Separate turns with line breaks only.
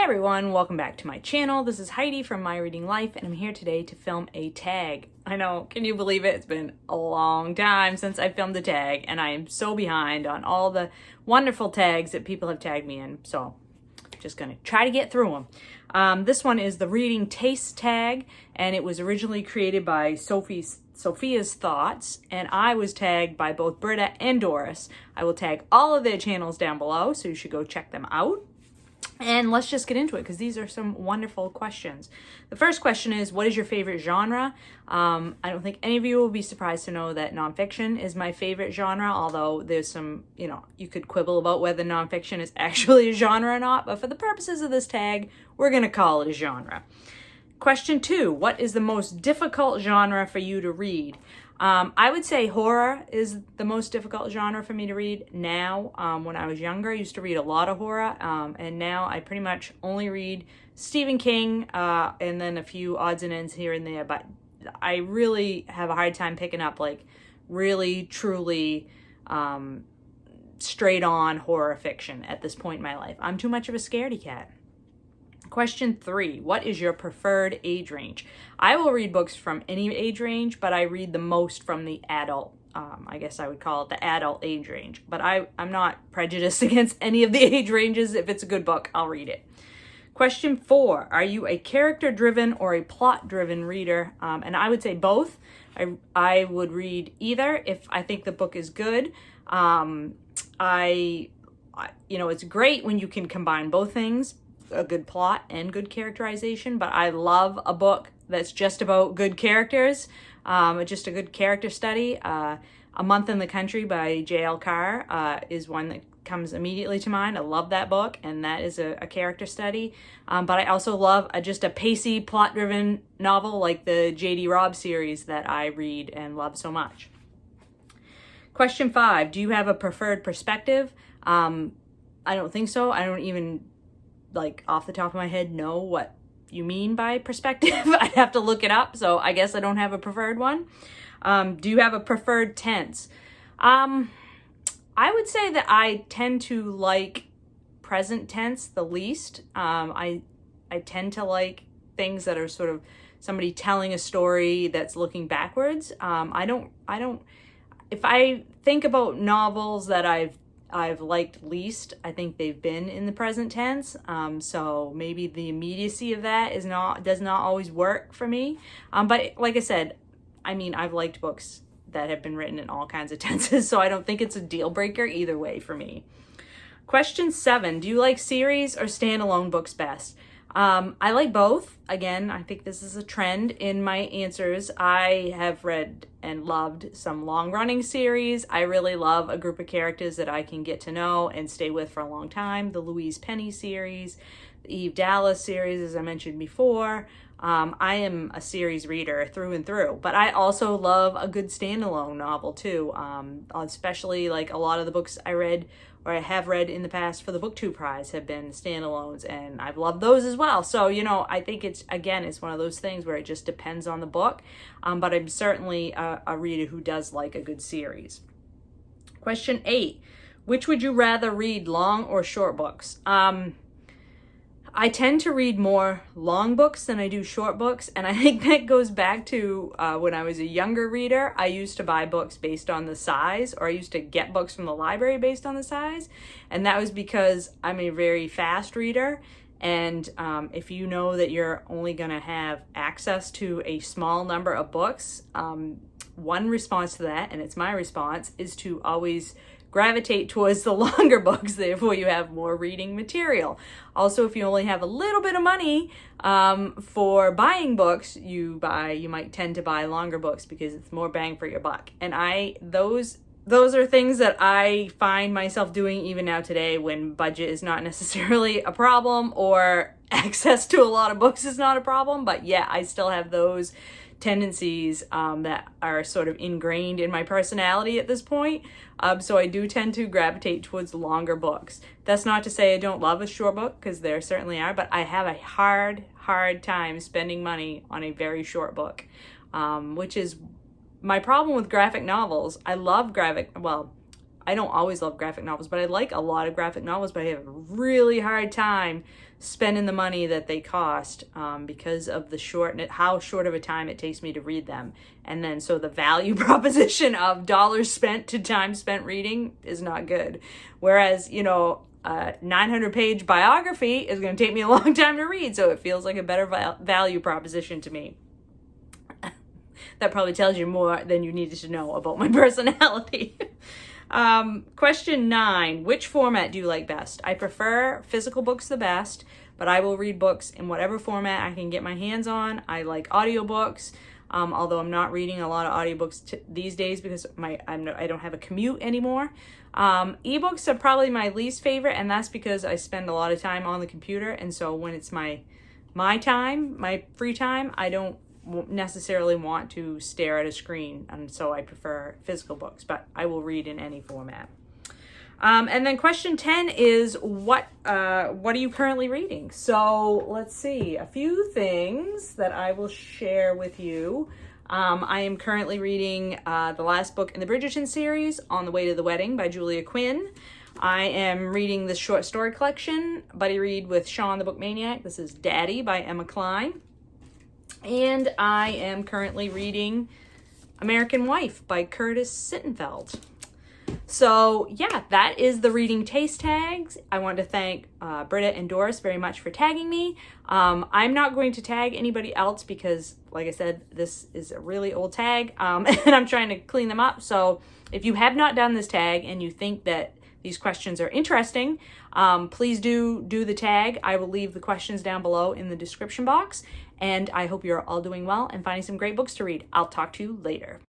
everyone, welcome back to my channel. This is Heidi from My Reading Life, and I'm here today to film a tag. I know, can you believe it? It's been a long time since I filmed a tag, and I am so behind on all the wonderful tags that people have tagged me in, so I'm just gonna try to get through them. This one is the Reading Taste tag, and it was originally created by Sophia's Thoughts, and I was tagged by both Britta and Doris. I will tag all of their channels down below, so you should go check them out. And let's just get into it because these are some wonderful questions. The first question is, what is your favorite genre? I don't think any of you will be surprised to know that nonfiction is my favorite genre, although there's some, you could quibble about whether nonfiction is actually a genre or not, but for the purposes of this tag, we're going to call it a genre. Question 2, what is the most difficult genre for you to read? I would say horror is the most difficult genre for me to read now. When I was younger, I used to read a lot of horror, and now I pretty much only read Stephen King and then a few odds and ends here and there, but I really have a hard time picking up like really, truly straight-on horror fiction at this point in my life. I'm too much of a scaredy cat. Question 3, what is your preferred age range? I will read books from any age range, but I read the most from the adult, I guess I would call it the adult age range. But I'm not prejudiced against any of the age ranges. If it's a good book, I'll read it. Question 4, are you a character-driven or a plot-driven reader? And I would say both. I would read either if I think the book is good. It's great when you can combine both things, a good plot and good characterization, but I love a book that's just about good characters, just a good character study. A Month in the Country by J.L. Carr is one that comes immediately to mind. I love that book, and that is a character study. But I also love just a pacey, plot-driven novel like the J.D. Robb series that I read and love so much. Question 5, do you have a preferred perspective? I don't think so. I don't even off the top of my head know what you mean by perspective. I'd have to look it up, so I guess I don't have a preferred one. Do you have a preferred tense? I would say that I tend to like present tense the least. I tend to like things that are sort of somebody telling a story that's looking backwards. If I think about novels that I've liked least, I think they've been in the present tense. So maybe the immediacy of that does not always work for me. But like I said, I've liked books that have been written in all kinds of tenses, so I don't think it's a deal breaker either way for me. Question 7, do you like series or standalone books best? I like both. Again, I think this is a trend in my answers. I have read and loved some long-running series. I really love a group of characters that I can get to know and stay with for a long time. The Louise Penny series, the Eve Dallas series, as I mentioned before. I am a series reader through and through, but I also love a good standalone novel too, especially like a lot of the books I read or I have read in the past for the BookTube Prize have been standalones, and I've loved those as well. So, I think it's one of those things where it just depends on the book, but I'm certainly a reader who does like a good series. Question 8, which would you rather read, long or short books? I tend to read more long books than I do short books, and I think that goes back to when I was a younger reader. I used to buy books based on the size, or I used to get books from the library based on the size, and that was because I'm a very fast reader, and if you know that you're only going to have access to a small number of books, one response to that, and it's my response, is to always gravitate towards the longer books, therefore you have more reading material. Also, if you only have a little bit of money for buying books, you might tend to buy longer books because it's more bang for your buck. And those are things that I find myself doing even now today when budget is not necessarily a problem or access to a lot of books is not a problem. But yeah, I still have those tendencies that are sort of ingrained in my personality at this point. So I do tend to gravitate towards longer books. That's not to say I don't love a short book, because there certainly are, but I have a hard time spending money on a very short book, which is my problem with graphic novels. I love I don't always love graphic novels, but I like a lot of graphic novels, but I have a really hard time spending the money that they cost because of how short of a time it takes me to read them. And then so the value proposition of dollars spent to time spent reading is not good. Whereas, you know, a 900-page biography is going to take me a long time to read, so it feels like a better value proposition to me. That probably tells you more than you needed to know about my personality. Question 9, which format do you like best? I prefer physical books the best, but I will read books in whatever format I can get my hands on. I like audiobooks, although I'm not reading a lot of audiobooks these days because I don't have a commute anymore. Ebooks are probably my least favorite, and that's because I spend a lot of time on the computer, and so when it's my time, my free time, I don't necessarily want to stare at a screen, and so I prefer physical books, but I will read in any format. And then question 10 is what are you currently reading? So let's see, a few things that I will share with you. I am currently reading the last book in the Bridgerton series, On the Way to the Wedding by Julia Quinn. I am reading the short story collection, Buddy Read with Sean the Book Maniac. This is Daddy by Emma Cline. And I am currently reading American Wife by Curtis Sittenfeld. So yeah, that is the reading taste tags. I want to thank Britta and Doris very much for tagging me. I'm not going to tag anybody else because, like I said, this is a really old tag, and I'm trying to clean them up. So if you have not done this tag and you think that these questions are interesting, please do the tag. I will leave the questions down below in the description box. And I hope you're all doing well and finding some great books to read. I'll talk to you later.